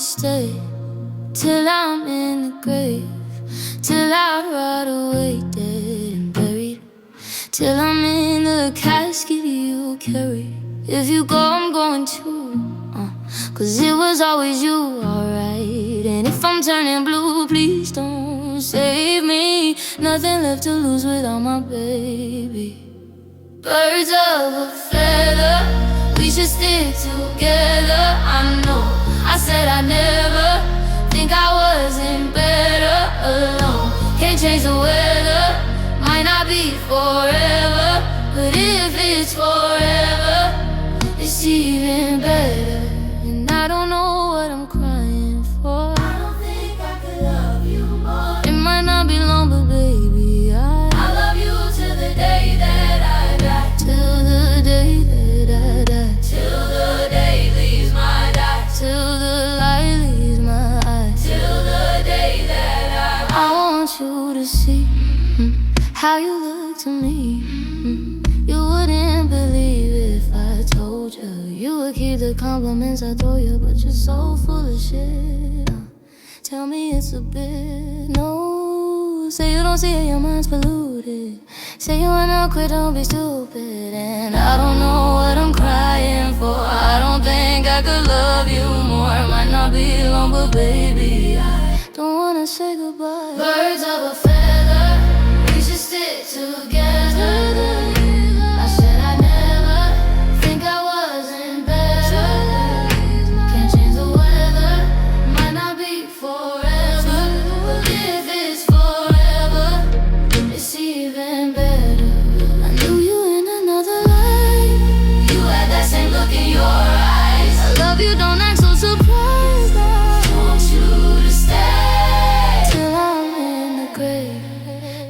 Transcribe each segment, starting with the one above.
stay till I'm in the grave, till I rot away dead and buried, till I'm in the casket you carry. If you go, I'm going too, 'cause it was always you, alright. And if I'm turning blue, please don't save me. Nothing left to lose without my baby. Birds of a feather, we should stick together. I know I said I'd never, think I wasn't better alone. Can't change the weather, might not be forever, but if it's forever, it's even better. And I don't know what I'm crying for. I don't think I could love you more. It might not be long, but baby, I love you till the day that I die. till the day that I die, Till the day leaves my die. till the light leaves my eyes, Till the day that I want you to see how you look to me. You wouldn't believe if I told you. You would keep the compliments I throw you, but you're so full of shit. Tell me it's a bit. No, say you don't see it, your mind's polluted. Say you wanna quit, don't be stupid. And I don't know what I'm crying for. I don't think I could love you more. Might not be long, but baby, I don't wanna say goodbye. Birds of a feather, we should stick together. I said I'd never, think I wasn't better. Can't change the weather, might not be forever, but if it's forever, it's even better. I knew you in another life. you had that same look in your eyes. I love you, don't act so surprised. I want you to stay Till I'm in the grave,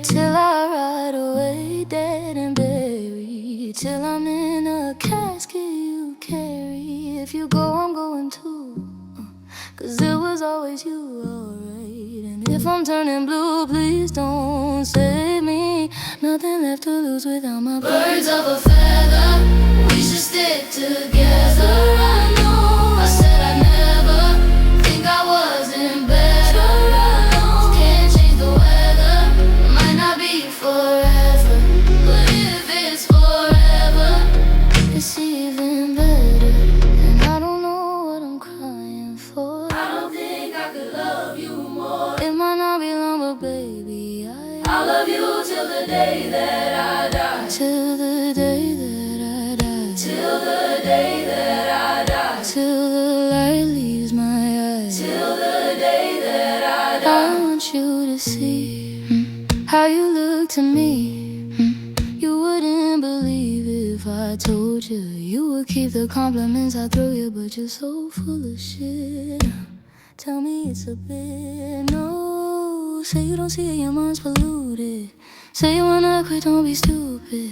till I rot away dead and buried, till I'm in a casket you carry. If you go, I'm going too, 'cause it was always you, alright. And if I'm turning blue, please don't save me. Nothing left to lose without my Birds of a feather, we should stick together. I know I said I'd never, think I wasn't better alone. Can't change the weather, might not be forever, but if it's forever, It's even better. And I don't know what I'm crying for. I don't think I could love you more. It might not be long, but baby, I love you till the day that I die. till the day that I die, Till the day that I die. till the light leaves my eyes. Till the day that I I die. want you to see how you look to me. You wouldn't believe if I told you. You would keep the compliments I throw you, but you're so full of shit. Tell me it's a bit. No, say you don't see it, your mind's polluted. Say you wanna quit, don't be stupid.